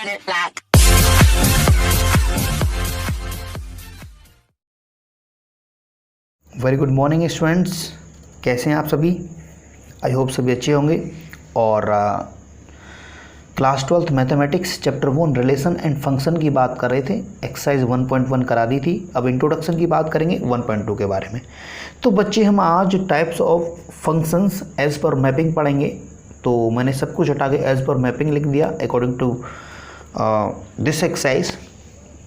Planet Black. Very good morning students, कैसे हैं आप सभी? आई होप सभी अच्छे होंगे। और class 12th mathematics chapter 1 relation and function की बात कर रहे थे। एक्सरसाइज 1.1 करा दी थी। अब इंट्रोडक्शन की बात करेंगे 1.2 के बारे में। तो बच्चे हम आज types of functions as per mapping पढ़ेंगे। तो मैंने सब कुछ हटा के एज पर मैपिंग लिख दिया अकॉर्डिंग टू दिस एक्सरसाइज।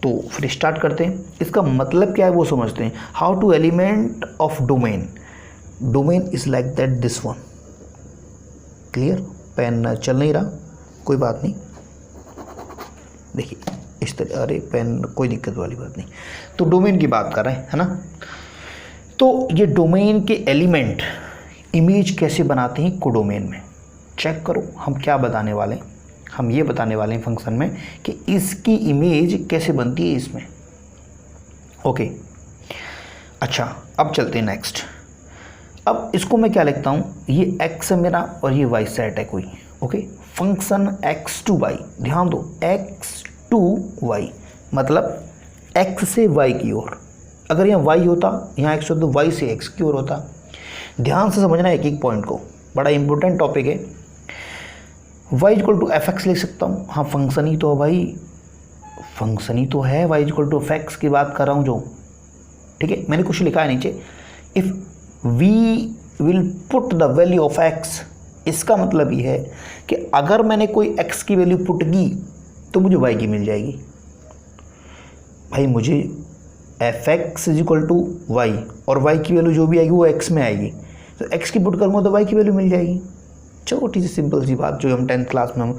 तो फिर स्टार्ट करते हैं। इसका मतलब क्या है वो समझते हैं। How to element of domain. Domain is like that this one. Clear? Pen चल नहीं रहा, कोई बात नहीं, देखिए इस तरह। अरे पेन, कोई दिक्कत वाली बात नहीं। तो डोमेन की बात कर रहे हैं, है ना। तो ये डोमेन के एलिमेंट इमेज कैसे बनाते हैं कोडोमेन में, चेक करो। हम क्या बताने वाले हैं, हम ये बताने वाले हैं फंक्शन में कि इसकी इमेज कैसे बनती है इसमें। ओके, अच्छा अब चलते हैं नेक्स्ट। अब इसको मैं क्या लिखता हूँ, ये x है मेरा और ये y सेट है कोई। Okay, function x to y, ध्यान दो x to y मतलब x से y की ओर। अगर यहाँ y होता, यहाँ x होता तो y से x की ओर होता। ध्यान से समझना एक एक पॉइंट को, बड़ा इंपॉर्टेंट टॉपिक है। y equal to F X लिख सकता हूँ। हाँ, फंक्शन ही तो है भाई, फंक्शन ही तो है। y equal to F X की बात कर रहा हूँ जो, ठीक है। मैंने कुछ लिखा है नीचे, if we will put the value of x, इसका मतलब ये है कि अगर मैंने कोई x की वैल्यू पुट की तो मुझे y की मिल जाएगी। भाई मुझे F x is equal to Y और y की वैल्यू जो भी आएगी वो x में आएगी, तो x की पुट करूँगा तो y की वैल्यू मिल जाएगी। छोटी सी सिंपल सी बात, जो हम 10th क्लास में हम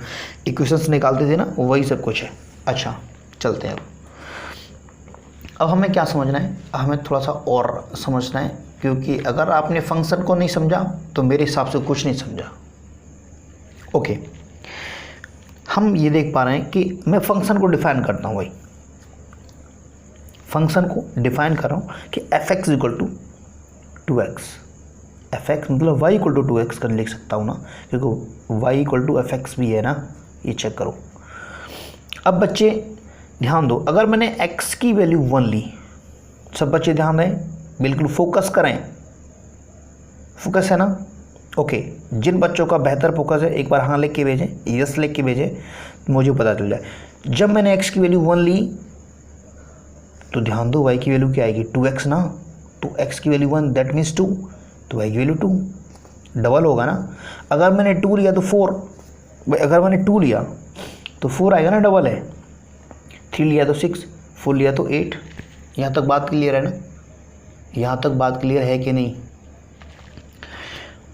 इक्वेशंस निकालते थे ना, वही सब कुछ है। अच्छा चलते हैं। अब हमें क्या समझना है, हमें थोड़ा सा और समझना है, क्योंकि अगर आपने फंक्शन को नहीं समझा तो मेरे हिसाब से कुछ नहीं समझा। ओके, हम ये देख पा रहे हैं कि मैं फंक्शन को डिफाइन करता हूँ। भाई फंक्शन को डिफाइन कर रहा हूँ कि F X equal to 2x। F X मतलब y इक्वल टू 2x कर लिख सकता हूँ ना, क्योंकि y equal to F X भी है ना, ये चेक करो। अब बच्चे ध्यान दो, अगर मैंने x की वैल्यू 1 ली, सब बच्चे ध्यान दें, बिल्कुल फोकस करें। फोकस है ना? ओके, जिन बच्चों का बेहतर फोकस है एक बार हाँ लिख के भेजें, यस लिख के भेजें, मुझे पता चल जाए। जब मैंने x की वैल्यू 1 ली तो ध्यान दो y की वैल्यू क्या आएगी, 2x ना। तो x की वैल्यू 1 दैट मीन्स 2, तो y की वैल्यू 2 डबल होगा ना। अगर मैंने 2 लिया तो 4, अगर मैंने 2 लिया तो 4 आएगा ना, डबल है। 3 लिया तो 6, 4 लिया तो 8। यहाँ तक बात क्लियर है ना? यहाँ तक बात क्लियर है कि नहीं?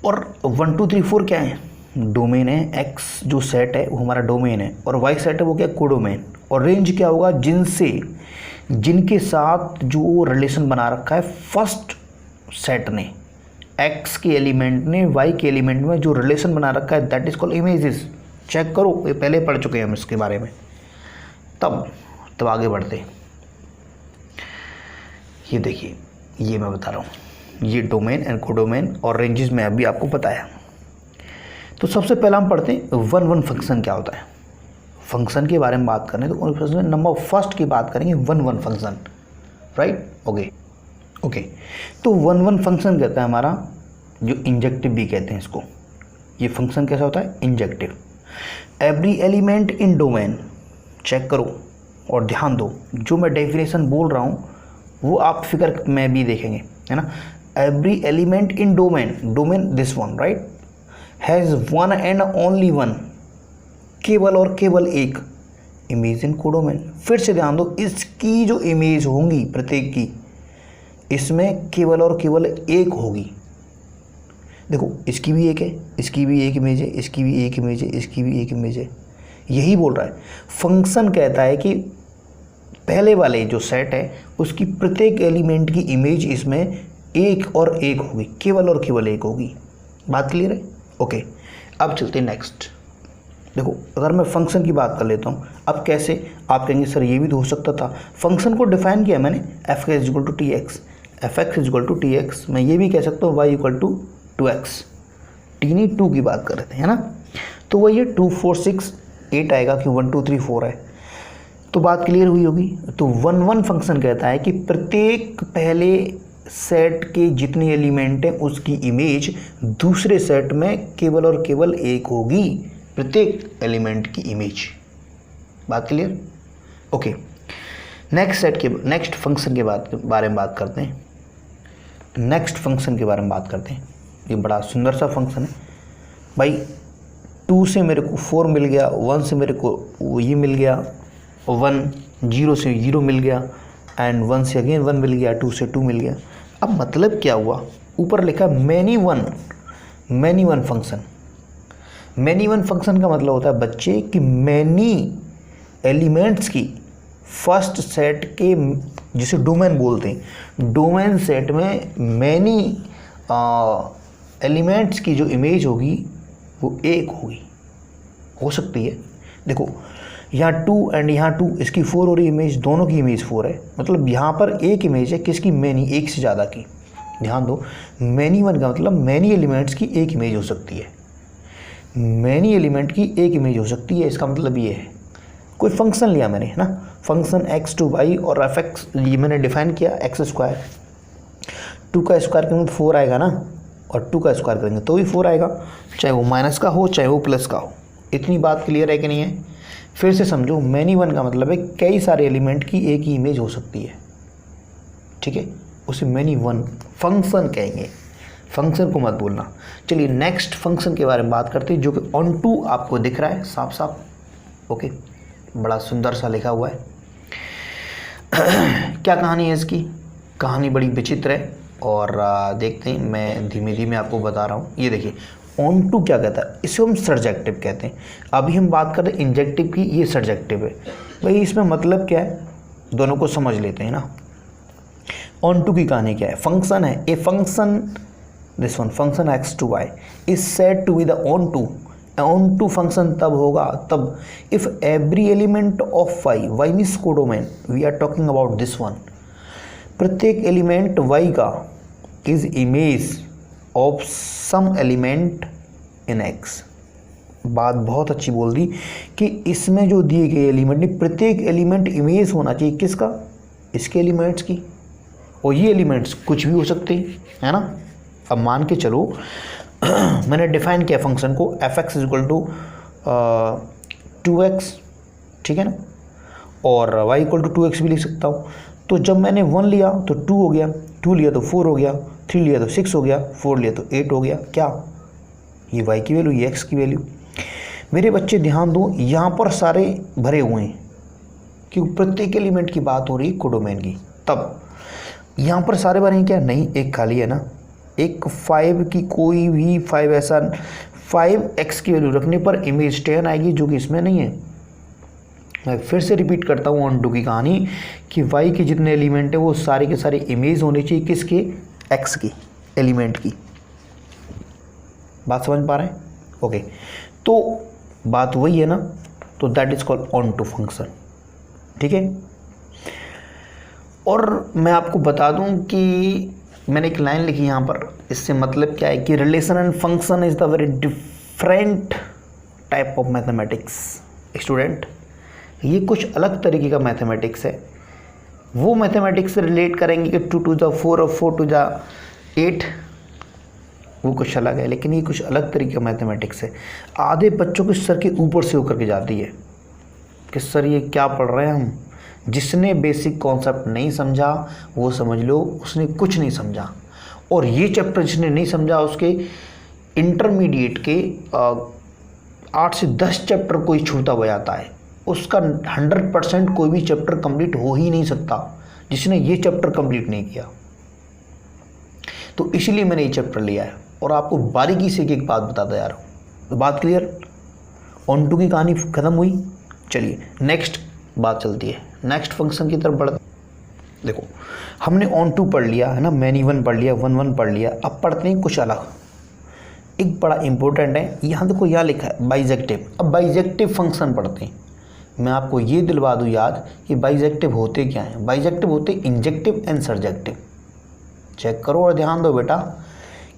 और 1 2 3 4 क्या है, डोमेन है। x जो सेट है वो हमारा डोमेन है, और y सेट है वो क्या, कोडोमेन। और रेंज क्या होगा, जिनके साथ जो रिलेशन बना रखा है फर्स्ट सेट ने, x के एलिमेंट ने y के एलिमेंट में जो रिलेशन बना रखा है, that is called images. Check करो, ये पहले पढ़ चुके हैं हम इसके बारे में। तब आगे बढ़ते। ये देखिए, ये मैं बता रहा हूँ, ये डोमेन एंड कोडोमेन और रेंजेस में अभी आपको बताया। तो सबसे पहला हम पढ़ते हैं 1 फंक्शन क्या होता है। फंक्शन के बारे में बात करें तो नंबर फर्स्ट की बात करेंगे 1 फंक्शन, राइट। ओके, तो 1 फंक्शन कहता है हमारा, जो इंजेक्टिव भी कहते हैं इसको। ये फंक्शन कैसा होता है, injective. Every element in domain, check करो और ध्यान दो, जो मैं डेफिनेशन बोल रहा हूँ वो आप फिगर में भी देखेंगे, है ना। Every element in domain this one, right, has one and only one, केवल और केवल एक इमेज इन कोडोमेन। फिर से ध्यान दो, इसकी जो इमेज होंगी प्रत्येक की, इसमें केवल और केवल एक होगी। देखो, इसकी भी एक है, इसकी भी एक इमेज है, इसकी भी एक इमेज है, इसकी भी एक इमेज है। यही बोल रहा है फंक्शन, कहता है कि पहले वाले जो सेट है उसकी प्रत्येक एलिमेंट की इमेज इसमें एक और एक होगी, केवल और केवल एक होगी। बात क्लियर है? ओके, अब चलते हैं नेक्स्ट। देखो, अगर मैं फंक्शन की बात कर लेता हूँ, अब कैसे, आप कहेंगे सर ये भी तो हो सकता था। फंक्शन को डिफाइन किया मैंने, f is equal to t x, f x is equal to t x. मैं ये भी कह सकता हूँ Y equal to 2x, T नहीं 2 की बात कर रहे थे, है ना। तो वही है 2 4 6 8 आएगा कि 1 2 3 4 है। तो बात क्लियर हुई होगी। तो 1 1 फंक्शन कहता है कि प्रत्येक पहले सेट के जितने एलिमेंट हैं उसकी इमेज दूसरे सेट में केवल और केवल एक होगी, प्रत्येक एलिमेंट की इमेज। बात क्लियर? ओके, नेक्स्ट फंक्शन के बारे में बात करते हैं। नेक्स्ट फंक्शन के बारे में बात करते हैं। ये बड़ा सुंदर सा फंक्शन है भाई। 2 से मेरे को 4 मिल गया, 1 से मेरे को ये मिल गया 1, 0 से 0 मिल गया, एंड 1 से अगेन 1 मिल गया, 2 से 2 मिल गया। अब मतलब क्या हुआ, ऊपर लिखा many one function. Many one function का मतलब होता है बच्चे कि मैनी एलिमेंट्स की फर्स्ट सेट के, जिसे डोमेन बोलते हैं, डोमेन सेट में मैनी एलिमेंट्स की जो इमेज होगी वो एक होगी, हो सकती है। देखो यहाँ 2 एंड यहाँ 2, इसकी 4 और इमेज, दोनों की इमेज 4 है। मतलब यहाँ पर एक इमेज है किसकी, मैनी, एक से ज़्यादा की। ध्यान दो, मैनी वन का मतलब मैनी एलिमेंट्स की एक इमेज हो सकती है, मैनी एलिमेंट की एक इमेज हो सकती है। इसका मतलब ये है, कोई फंक्शन लिया मैंने, है ना, फंक्शन x टू y और एफ एक्स, ये मैंने डिफाइन किया x स्क्वायर। 2 का स्क्वायर करेंगे तो 4 आएगा ना, और 2 का स्क्वायर करेंगे तो भी 4 आएगा, चाहे वो माइनस का हो चाहे वो प्लस का हो। इतनी बात क्लियर है कि नहीं है? फिर से समझो, मैनी वन का मतलब है कई सारे एलिमेंट की एक ही इमेज हो सकती है, ठीक है, उसे मैनी वन फंक्शन कहेंगे। फंक्शन को मत भूलना। चलिए नेक्स्ट फंक्शन के बारे में बात करते हैं, जो कि ऑन टू आपको दिख रहा है साफ साफ। ओके, बड़ा सुंदर सा लिखा हुआ है। क्या कहानी है इसकी? कहानी बड़ी विचित्र है, और देखते हैं, मैं धीमे धीमे आपको बता रहा हूँ। ये देखिए, ऑन टू क्या कहता है, इसे हम सर्जेक्टिव कहते हैं। अभी हम बात कर रहे हैं इंजेक्टिव की, ये सर्जेक्टिव है भाई। इसमें मतलब क्या है, दोनों को समझ लेते हैं ना। ऑन टू की कहानी क्या है, फंक्शन है, a function, this one function x to y is said to be the onto. Onto function तब होगा तब if every element of y means codomain, we are talking about this one, प्रत्येक element y का is image of some element in x। बात बहुत अच्छी बोल दी कि इसमें जो दिए गए एलिमेंट नहीं, प्रत्येक एलिमेंट इमेज होना चाहिए किसका, इसके एलिमेंट्स की, और ये एलिमेंट्स कुछ भी हो सकते हैं, है ना। अब मान के चलो मैंने डिफाइन किया फंक्शन को, F X equal to 2x, ठीक है ना, और y इक्वल टू 2x भी लिख सकता हूँ। तो जब मैंने 1 लिया तो 2 हो गया, 2 लिया तो 4 हो गया, 3 लिया तो 6 हो गया, 4 लिया तो 8 हो गया। क्या, ये y की वैल्यू, ये x की वैल्यू। मेरे बच्चे ध्यान दो, यहाँ पर सारे भरे हुए हैं क्योंकि प्रत्येक एलिमेंट की बात हो रही है कोडोमेन की। तब यहाँ पर सारे भरे हैं क्या, नहीं, एक खाली है ना। एक 5 की कोई भी 5 ऐसा 5x की वैल्यू रखने पर इमेज 10 आएगी, जो कि इसमें नहीं है। मैं फिर से रिपीट करता हूँ ऑन टू की कहानी कि y के जितने एलिमेंट है वो सारे के सारे इमेज होने चाहिए किसके, x की, एलिमेंट की। बात समझ पा रहे हैं? ओके, तो बात वही है ना, तो that is called onto function, ठीक है। और मैं आपको बता दूं कि मैंने एक लाइन लिखी यहाँ पर, इससे मतलब क्या है कि relation and function is the very different type of mathematics. Student, ये कुछ अलग तरीके का मैथमेटिक्स है। वो मैथमेटिक्स से रिलेट करेंगे कि 2 टू द 4 और 4 टू द 8, वो कुछ अलग है, लेकिन ये कुछ अलग तरीके का मैथमेटिक्स है। आधे बच्चों के सर के ऊपर से होकर के जाती है कि सर ये क्या पढ़ रहे हैं हम। जिसने बेसिक कॉन्सेप्ट नहीं समझा वो समझ लो उसने कुछ नहीं समझा, और ये चैप्टर जिसने नहीं समझा उसके इंटरमीडिएट के 8 से 10 चैप्टर कोई छूटा हो जाता है, उसका 100% कोई भी चैप्टर कंप्लीट हो ही नहीं सकता जिसने ये चैप्टर कंप्लीट नहीं किया। तो इसीलिए मैंने ये चैप्टर लिया है और आपको बारीकी से एक बात बताता जा रहा हूँ। तो बात क्लियर, ऑन टू की कहानी खत्म हुई। चलिए नेक्स्ट बात चलती है, नेक्स्ट फंक्शन की तरफ बढ़ते। देखो हमने ऑन टू पढ़ लिया है ना, मैनी वन पढ़ लिया, 1 1 पढ़ लिया। अब पढ़ते हैं कुछ अलग, एक बड़ा इंपॉर्टेंट है। यहाँ देखो यहाँ लिखा है बाइजेक्टिव। अब बाइजेक्टिव फंक्शन पढ़ते हैं। मैं आपको ये दिलवा दूँ याद कि बाइजेक्टिव होते क्या हैं। बाइजेक्टिव होते इंजेक्टिव एंड सर्जेक्टिव। चेक करो और ध्यान दो बेटा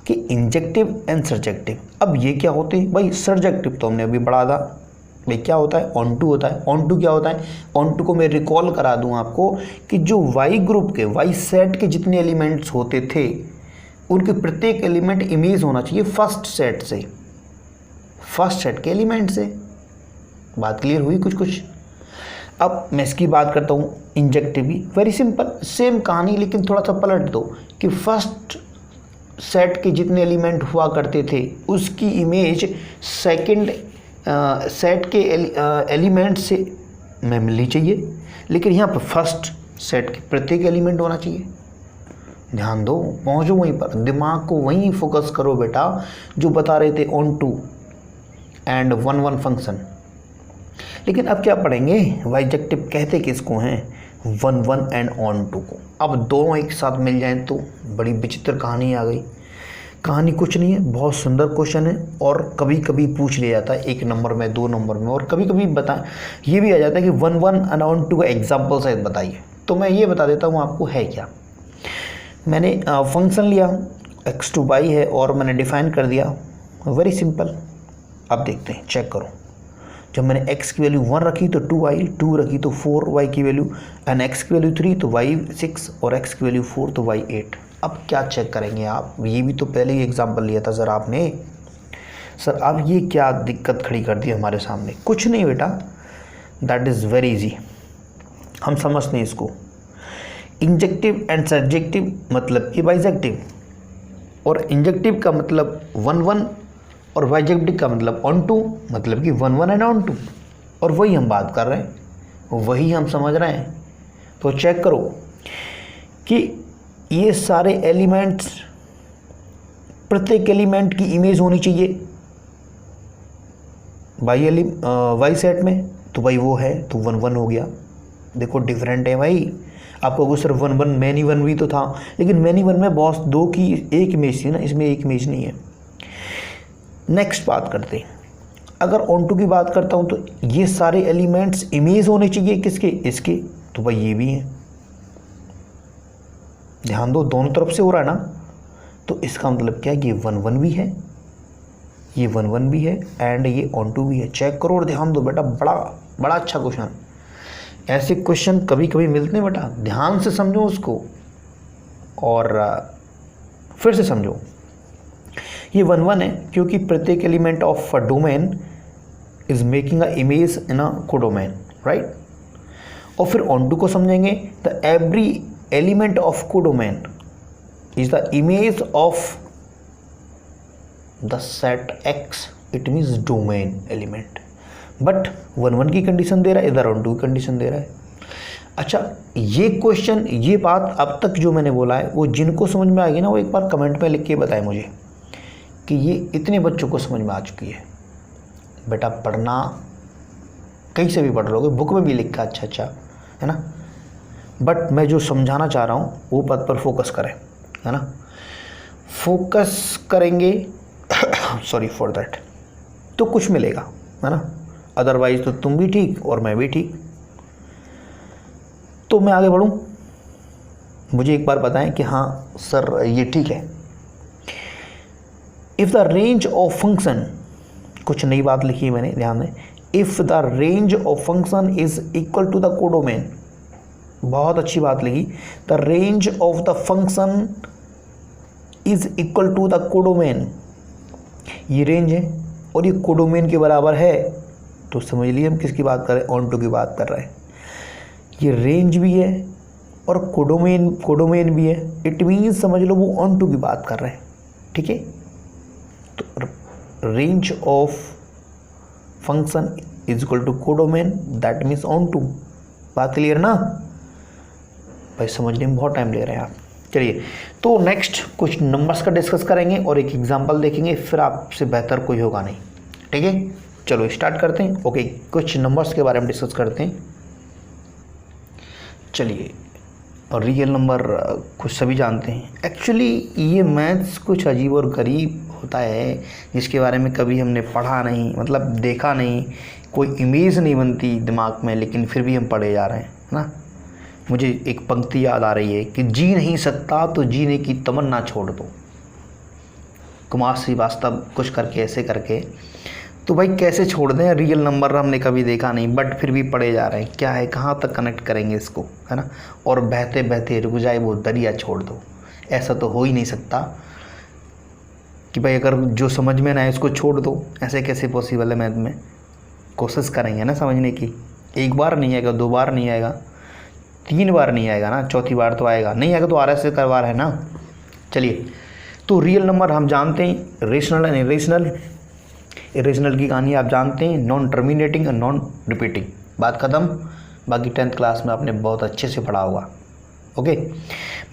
कि इंजेक्टिव एंड सर्जेक्टिव। अब ये क्या होते हैं भाई, सर्जेक्टिव तो हमने अभी पढ़ा था, भाई क्या होता है, ऑन टू होता है। ऑन टू क्या होता है, ऑन टू को मैं रिकॉल करा दूं आपको कि जो वाई ग्रुप के, वाई सेट के जितने एलिमेंट्स होते थे उनके प्रत्येक एलिमेंट इमेज होना चाहिए फर्स्ट सेट से, फर्स्ट सेट के एलिमेंट से। बात क्लियर हुई कुछ कुछ। अब मैं इसकी बात करता हूँ इंजेक्टिवली, वेरी सिंपल, सेम कहानी लेकिन थोड़ा सा पलट दो कि फर्स्ट सेट के जितने एलिमेंट हुआ करते थे उसकी इमेज सेकंड सेट के एलिमेंट से में मिलनी चाहिए, लेकिन यहाँ पर फर्स्ट सेट के प्रत्येक एलिमेंट होना चाहिए। ध्यान दो, पहुँचो वहीं पर, दिमाग को वहीं फोकस करो बेटा जो बता रहे थे onto and one one function. लेकिन अब क्या पढ़ेंगे, बाइजेक्टिव कहते किसको हैं, one one and onto को। अब दोनों एक साथ मिल जाएं तो बड़ी विचित्र कहानी आ गई। कहानी कुछ नहीं है, बहुत सुंदर क्वेश्चन है और कभी कभी पूछ लिया जाता है 1 नंबर में, 2 नंबर में, और कभी कभी ये भी आ जाता है कि one one and onto का एग्जाम्पल शायद बताइए। तो मैं ये बता देता हूँ आपको है क्या। मैंने फंक्शन लिया x टू y है और मैंने डिफाइन कर दिया, वेरी सिंपल। अब देखते हैं, चेक करो। जब मैंने x की वैल्यू 1 रखी तो 2y, 2 रखी तो 4y की वैल्यू, एंड x की वैल्यू 3 तो y 6 और x की वैल्यू 4 तो y 8। अब क्या चेक करेंगे आप, ये भी तो पहले ही एग्जांपल लिया था सर आपने। सर अब ये क्या दिक्कत खड़ी कर दी हमारे सामने। कुछ नहीं बेटा, दैट इज़ वेरी इजी, हम समझते हैं इसको। इंजेक्टिव एंड सब्जेक्टिव मतलब कि बाइजेक्टिव, और इंजेक्टिव का मतलब 1 1 और बाइजेक्टिव का मतलब ऑन टू, मतलब कि 1 1 एंड ऑन टू। और वही हम बात कर रहे हैं, वही हम समझ रहे हैं। तो चेक करो कि ये सारे एलिमेंट्स, प्रत्येक एलिमेंट की इमेज होनी चाहिए वाई सेट में, तो भाई वो है तो 1 1 हो गया। देखो डिफरेंट है भाई, आपको वो सिर्फ 1 1 मैनी 1 भी तो था, लेकिन मैनी 1 में बॉस 2 की एक इमेज थी ना, इसमें एक इमेज नहीं है। नेक्स्ट बात करते हैं, अगर ऑन टू की बात करता हूँ तो ये सारे एलिमेंट्स इमेज होने चाहिए किसके, इसके, तो भाई ये भी हैं। ध्यान दो, दोनों तरफ से हो रहा है ना, तो इसका मतलब क्या है, ये 1 1 भी है, ये 1 1 भी है एंड ये ऑन टू भी है। चेक करो और ध्यान दो बेटा, बड़ा अच्छा क्वेश्चन। ऐसे क्वेश्चन कभी कभी मिलते हैं बेटा, ध्यान से समझो उसको और फिर से समझो। ये 1 1 है क्योंकि प्रत्येक element of domain is making a image in a codomain, right. और फिर ऑन टू को समझेंगे, the every element of codomain is the image of the set x, it means domain element. But 1 1 की कंडीशन दे रहा है, इधर on to की condition दे रहा है। अच्छा, ये क्वेश्चन, ये बात अब तक जो मैंने बोला है वो जिनको समझ में आएगी ना, वो एक बार कमेंट में लिख के बताएं मुझे कि ये इतने बच्चों को समझ में आ चुकी है। बेटा पढ़ना कहीं से भी पढ़ लोगे, बुक में भी लिखा अच्छा है ना, बट मैं जो समझाना चाह रहा हूँ वो बात पर फोकस करें, है ना। फोकस करेंगे सॉरी फॉर दैट, तो कुछ मिलेगा, है ना। अदरवाइज तो तुम भी ठीक और मैं भी ठीक। तो मैं आगे बढ़ूँ, मुझे एक बार बताएं कि हाँ सर ये ठीक है। If the range of function, कुछ नई बात लिखी है मैंने, ध्यान दें। If the range of function is equal to the codomain, बहुत अच्छी बात लिखी। The range of the function is equal to the codomain, ये रेंज है और ये कोडोमेन के बराबर है, तो समझ लिए हम किसकी बात कर रहे हैं, ऑन टू की बात कर रहे हैं। ये रेंज भी है और कोडोमेन भी है, इट मीन्स समझ लो वो ऑन टू की बात कर रहे हैं, ठीक है। तो range of function is equal to codomain, that means onto. बात क्लियर ना भाई, समझने में बहुत टाइम ले रहे हैं आप। चलिए, तो नेक्स्ट कुछ नंबर्स का डिस्कस करेंगे और एक एग्जांपल देखेंगे, फिर आपसे बेहतर कोई होगा नहीं, ठीक है। चलो स्टार्ट करते हैं। ओके, कुछ नंबर्स के बारे में डिस्कस करते हैं। चलिए, और रियल नंबर कुछ सभी जानते हैं। एक्चुअली ये मैथ्स कुछ अजीब और गरीब होता है, जिसके बारे में कभी हमने पढ़ा नहीं, मतलब देखा नहीं, कोई इमेज नहीं बनती दिमाग में, लेकिन फिर भी हम पढ़े जा रहे हैं ना। मुझे एक पंक्ति याद आ रही है कि जी नहीं सकता तो जीने की तमन्ना छोड़ दो, कुमार श्रीवास्तव कुछ करके ऐसे करके। तो भाई कैसे छोड़ दें, रियल नंबर हमने कभी देखा नहीं बट फिर भी पढ़े जा रहे हैं, क्या है कहाँ तक कनेक्ट करेंगे इसको, है ना। और बहते बहते रुक जाए वो दरिया छोड़ दो, ऐसा तो हो ही नहीं सकता कि भाई अगर जो समझ में ना है इसको छोड़ दो, ऐसे कैसे पॉसिबल है। मैथ में कोशिश करेंगे ना समझने की, एक बार नहीं आएगा, दो बार नहीं आएगा, तीन बार नहीं आएगा ना, चौथी बार तो आएगा, नहीं आएगा तो RS से करवा रहे हैं ना। चलिए, तो रियल नंबर हम जानते हैं, रेशनल एंड इरेशनल। इरेशनल की कहानी आप जानते हैं, नॉन टर्मिनेटिंग और नॉन रिपीटिंग, बात ख़त्म। बाकी 10th क्लास में आपने बहुत अच्छे से पढ़ा होगा। ओके,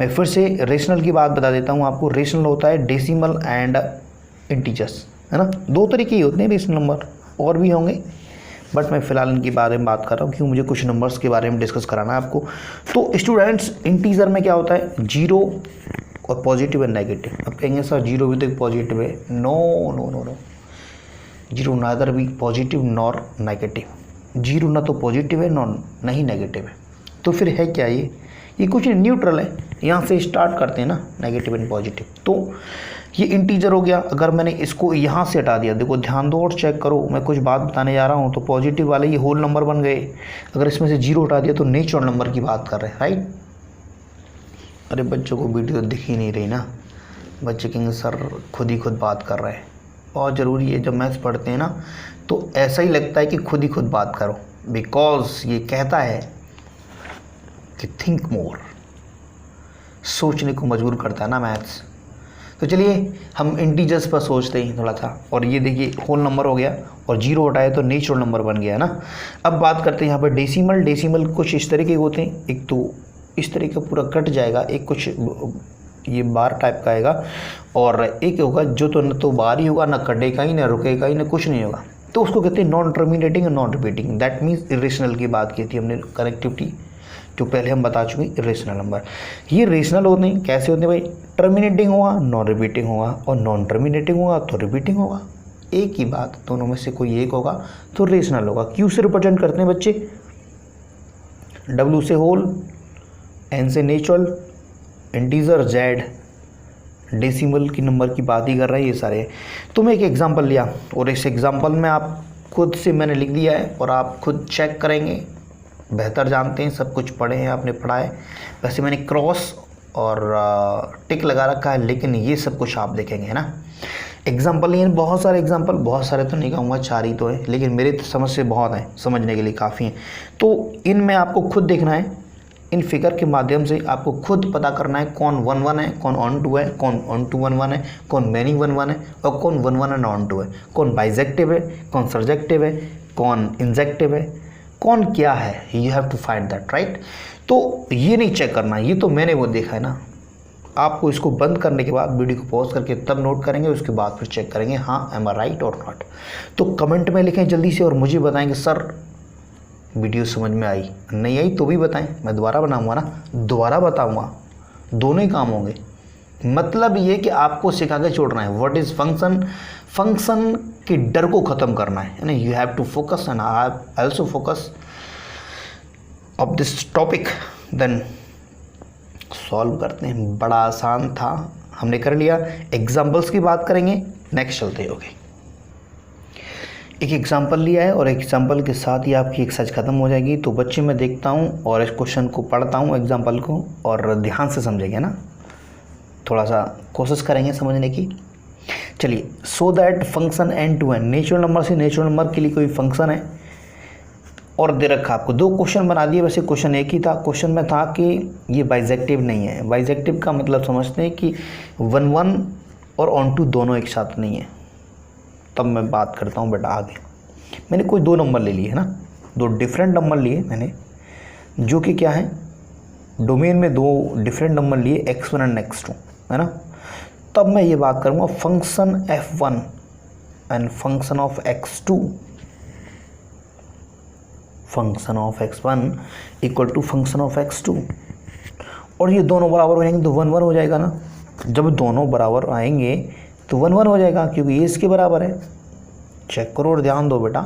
मैं फिर से रेशनल की बात बता देता हूँ आपको। रेशनल होता है डेसिमल एंड इंटीजर्स, है ना। दो तरीके ही होते हैं रेशनल नंबर, और भी होंगे बट मैं फ़िलहाल इनके बारे में बात कर रहा हूँ क्योंकि मुझे कुछ नंबर्स के बारे में डिस्कस कराना है आपको। तो स्टूडेंट्स, इंटीजर में क्या होता है, जीरो और पॉजिटिव एंड नेगेटिव। अब कहेंगे सर जीरो भी तो पॉजिटिव है, no no no no, zero neither भी पॉजिटिव नॉर नेगेटिव। जीरो ना तो पॉजिटिव है ना ही नेगेटिव है, तो फिर है क्या ये कुछ न्यूट्रल है। यहाँ से स्टार्ट करते हैं ना, नेगेटिव एंड पॉजिटिव। तो ये इंटीजर हो गया। अगर मैंने इसको यहाँ से हटा दिया, देखो ध्यान दो और चेक करो, मैं कुछ बात बताने जा रहा हूँ। तो पॉजिटिव वाले ये होल नंबर बन गए। अगर इसमें से जीरो हटा दिया तो नेचुरल नंबर की बात कर रहे हैं, राइट। अरे बच्चों को वीडियो दिख ही नहीं रही ना, बच्चे कहेंगे सर खुद ही खुद बात कर रहे हैं। बहुत ज़रूरी है, जब मैथ्स पढ़ते हैं ना तो ऐसा ही लगता है कि खुद ही खुद बात करो, बिकॉज ये कहता है कि थिंक मोर, सोचने को मजबूर करता है ना मैथ्स। तो चलिए हम इंटीजर्स पर सोचते हैं थोड़ा सा। और ये देखिए होल नंबर हो गया और जीरो हटाए तो नेचुरल नंबर बन गया ना। अब बात करते हैं यहाँ पर डेसिमल। डेसिमल कुछ इस तरीके के होते हैं, एक तो इस तरीके पूरा कट जाएगा, एक कुछ ये बार टाइप का आएगा, और एक होगा जो तो न तो बार ही होगा, ना कटेगा ही, ना रुकेगा ही, ना कुछ नहीं होगा। तो उसको कहते हैं नॉन टर्मिनेटिंग और non repeating. That means irrational की बात की थी हमने, कनेक्टिविटी जो पहले हम बता चुके, इरेशनल नंबर। ये रेशनल होते हैं, कैसे होते हैं भाई, टर्मिनेटिंग होगा नॉन रिपीटिंग होगा, और नॉन टर्मिनेटिंग होगा तो रिपीटिंग होगा। एक ही बात, दोनों में से कोई एक होगा तो रेशनल होगा। क्यू से रिप्रेजेंट करते हैं बच्चे, डब्ल्यू से होल, एन से नेचुरल, इंटीजर जेड, डेसिमल की नंबर की बात ही कर रहे हैं ये सारे। तो मैं एक एग्जांपल लिया और इस एग्जांपल में आप खुद से मैंने लिख दिया है और आप खुद चेक करेंगे, बेहतर जानते हैं, सब कुछ पढ़े हैं, आपने पढ़ा है। वैसे मैंने क्रॉस और टिक लगा रखा है, लेकिन ये सब कुछ आप देखेंगे, है ना। एग्जांपल ये बहुत सारे एग्जांपल, बहुत सारे तो नहीं कहूँगा, 4 ही तो है, लेकिन मेरे तो समझ से बहुत हैं, समझने के लिए काफ़ी हैं। तो इनमें आपको खुद देखना है, इन फिगर के माध्यम से आपको खुद पता करना है कौन 1 1 है, कौन ऑन टू है, कौन ऑन टू 1 1 है, कौन मैनी 1 1 है, और कौन 1 1 एंड ऑन टू है, कौन बाइजेक्टिव है, कौन सर्जेक्टिव है, कौन इंजेक्टिव है, कौन क्या है। You have to find that, right. तो ये नहीं चेक करना, ये तो मैंने वो देखा है ना। आपको इसको बंद करने के बाद वीडियो को पॉज करके तब नोट करेंगे, उसके बाद फिर चेक करेंगे हाँ एम आई राइट और नॉट। तो कमेंट में लिखें जल्दी से और मुझे बताएंगे सर वीडियो समझ में आई, नहीं आई तो भी बताएं, मैं दोबारा बनाऊंगा ना, दोबारा बताऊंगा, दोनों ही काम होंगे। मतलब ये कि आपको सिखा के छोड़ना है व्हाट इज़ फंक्शन, फंक्शन के डर को ख़त्म करना है ना। You have to focus and I also focus of this topic, then solve करते हैं। बड़ा आसान था, हमने कर लिया। एग्जाम्पल्स की बात करेंगे, नेक्स्ट चलते हैं। ओके, एक एग्जाम्पल लिया है और एग्जाम्पल के साथ ही आपकी एक्सरसाइज ख़त्म हो जाएगी। तो बच्चे मैं देखता हूँ और इस क्वेश्चन को पढ़ता हूँ, एग्जाम्पल को, और ध्यान से समझेंगे ना, थोड़ा सा कोशिश करेंगे समझने की। चलिए, so that function n to n, natural number से नेचुरल नंबर के लिए कोई फंक्शन है और दे रखा आपको। 2 क्वेश्चन बना दिए, वैसे क्वेश्चन एक ही था। क्वेश्चन में था कि ये बाइजेक्टिव नहीं है। बाइजेक्टिव का मतलब समझते हैं कि 1 1 और ऑन टू दोनों एक साथ नहीं है। तब मैं बात करता हूँ बेटा आगे। मैंने कोई 2 नंबर ले लिए है ना, 2 डिफरेंट नंबर लिए मैंने, जो कि क्या है, डोमेन में 2 डिफरेंट नंबर लिए, x1 एंड x2, है ना। तब मैं ये बात करूँगा function f1 and function of x2, function of x1 equal to function of x2, और ये दोनों बराबर हो जाएंगे तो 1 1 हो जाएगा ना। जब दोनों बराबर आएंगे तो 1 1 हो जाएगा, क्योंकि ये इसके बराबर है। चेक करो और ध्यान दो बेटा,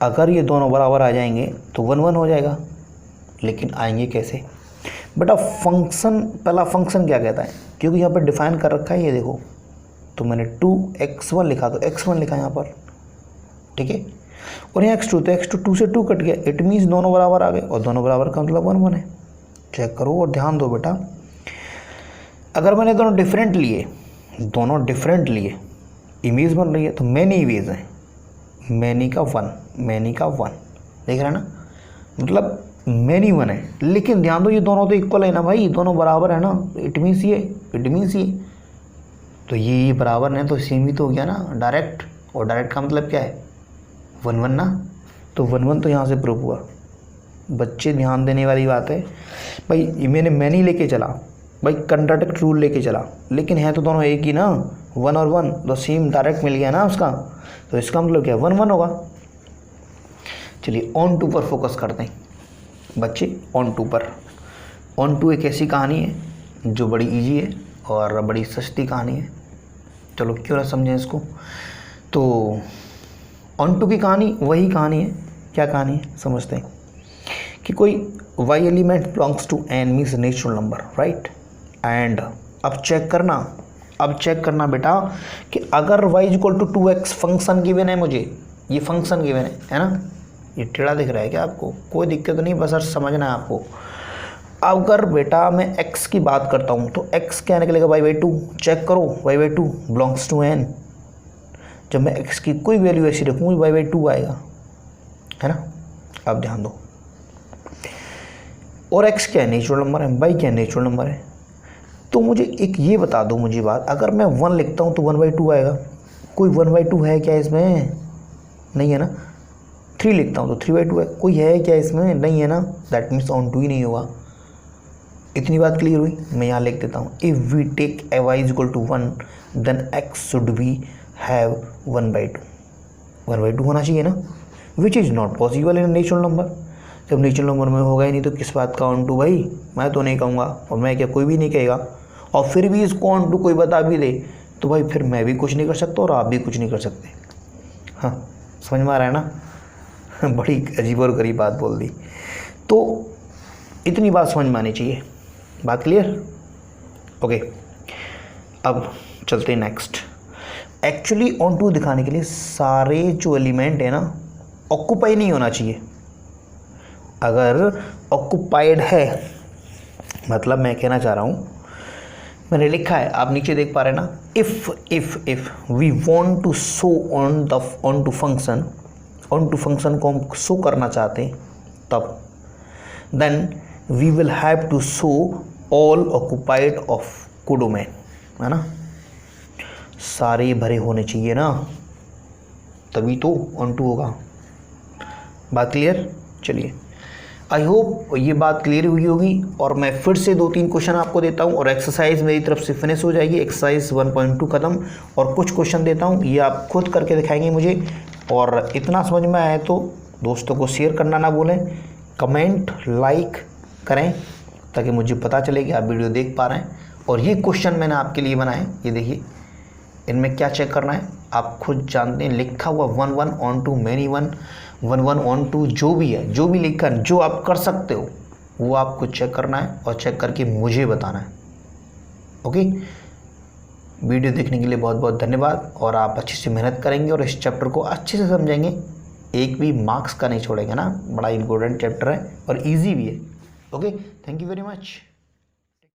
अगर ये दोनों बराबर आ जाएंगे तो 1 1 हो जाएगा। लेकिन आएंगे कैसे बेटा, फंक्शन, पहला फंक्शन क्या कहता है, क्योंकि यहाँ पर डिफाइन कर रखा है, ये देखो। तो मैंने 2x1 लिखा, तो x1 लिखा यहाँ पर, ठीक है। और यहाँ x2 तो x2 2 से 2 कट गया, इट मीन्स दोनों बराबर आ गए, और दोनों बराबर का मतलब 1 1 है। चेक करो और ध्यान दो बेटा, अगर मैंने दोनों डिफरेंट लिए इमेज बन रही है, तो मैनी इमेज है, मैनी का 1 देख रहे हैं ना, मतलब मैनी 1 है। लेकिन ध्यान दो ये दोनों तो इक्वल है ना भाई, दोनों बराबर है ना, इट मीन्स ये तो ये बराबर है, तो सेम ही तो हो गया ना डायरेक्ट। और डायरेक्ट का मतलब क्या है 1 1 ना, तो 1 1 तो यहाँ से प्रूफ हुआ। बच्चे ध्यान देने वाली बात है भाई, मैंने मैनी लेके चला भाई, कंट्राडिक्ट रूल लेके चला, लेकिन है तो दोनों एक ही ना, 1 और 1 तो सेम डायरेक्ट मिल गया ना उसका, तो इसका मतलब क्या 1 1 होगा। चलिए ऑन टू पर फोकस करते हैं बच्चे, ऑन टू एक ऐसी कहानी है जो बड़ी इजी है और बड़ी सस्ती कहानी है। चलो क्यों ना समझें इसको। तो ऑन टू की कहानी वही कहानी है, क्या कहानी है समझते हैं कि कोई y element belongs to n means natural number, right. And अब चेक करना बेटा कि अगर y equal to 2x function given है, मुझे ये फंक्शन गिवन है ना, ये टेढ़ा दिख रहा है क्या आपको, कोई दिक्कत नहीं, बस समझना है आपको। अगर बेटा मैं x की बात करता हूँ तो x क्या निकलेगा y/2, चेक करो y/2 बिलोंग्स टू n। जब मैं x की कोई वैल्यू ऐसी रखूँ y/2 आएगा, है ना। अब ध्यान दो, और x क्या है नेचुरल नंबर है, y क्या है नेचुरल नंबर है। तो मुझे एक ये बता दो मुझे बात, अगर मैं 1 लिखता हूँ तो 1/2 आएगा, कोई 1/2 है क्या इसमें, नहीं है ना। 3 लिखता हूँ तो 3/2 है, कोई है क्या इसमें, नहीं है ना, दैट मीन्स ऑन टू ही नहीं होगा। इतनी बात क्लियर हुई। मैं यहाँ लिख देता हूँ, if we take y equal to 1 then x should be have 1/2 होना चाहिए ना, which is not possible in natural number. जब नेचुरल नंबर में होगा ही नहीं तो किस बात का ऑन टू भाई, मैं तो नहीं कहूँगा, और मैं क्या कोई भी नहीं कहेगा। और फिर भी इसको ऑन टू कोई बता भी दे तो भाई फिर मैं भी कुछ नहीं कर सकता और आप भी कुछ नहीं कर सकते। हाँ समझ में आ रहा है ना बड़ी अजीब और गरीब बात बोल दी, तो इतनी बात समझ में आनी चाहिए। बात क्लियर, ओके। अब चलते हैं नेक्स्ट। एक्चुअली ऑन टू दिखाने के लिए सारे जो एलिमेंट है ना ऑक्यूपाई नहीं होना चाहिए। अगर ऑक्यूपाइड है मतलब मैं कहना चाह रहा हूँ, मैंने लिखा है आप नीचे देख पा रहे हैं ना, if we want to show onto function को हम शो करना चाहते हैं तब then we will have to show all occupied of codomain, है ना, सारे भरे होने चाहिए ना, तभी तो ऑन टू होगा। बात क्लियर। चलिए आई होप ये बात क्लियर हुई होगी, और मैं फिर से 2-3 क्वेश्चन आपको देता हूँ और एक्सरसाइज मेरी तरफ से फिनिश हो जाएगी। एक्सरसाइज 1.2 खत्म, और कुछ क्वेश्चन देता हूँ, ये आप खुद करके दिखाएंगे मुझे। और इतना समझ में आया तो दोस्तों को शेयर करना ना भूलें, कमेंट लाइक करें ताकि मुझे पता चले कि आप वीडियो देख पा रहे हैं। और ये क्वेश्चन मैंने आपके लिए बनाए, ये देखिए, इनमें क्या चेक करना है आप खुद जानते हैं। लिखा हुआ 1 1 onto, many 1 1 1 onto, जो भी है, जो भी लिखा, जो आप कर सकते हो वो आपको चेक करना है और चेक करके मुझे बताना है। ओके, वीडियो देखने के लिए बहुत बहुत धन्यवाद, और आप अच्छे से मेहनत करेंगे और इस चैप्टर को अच्छे से समझेंगे, एक भी मार्क्स का नहीं छोड़ेंगे ना। बड़ा इंपॉर्टेंट चैप्टर है और इजी भी है। Okay, thank you very much.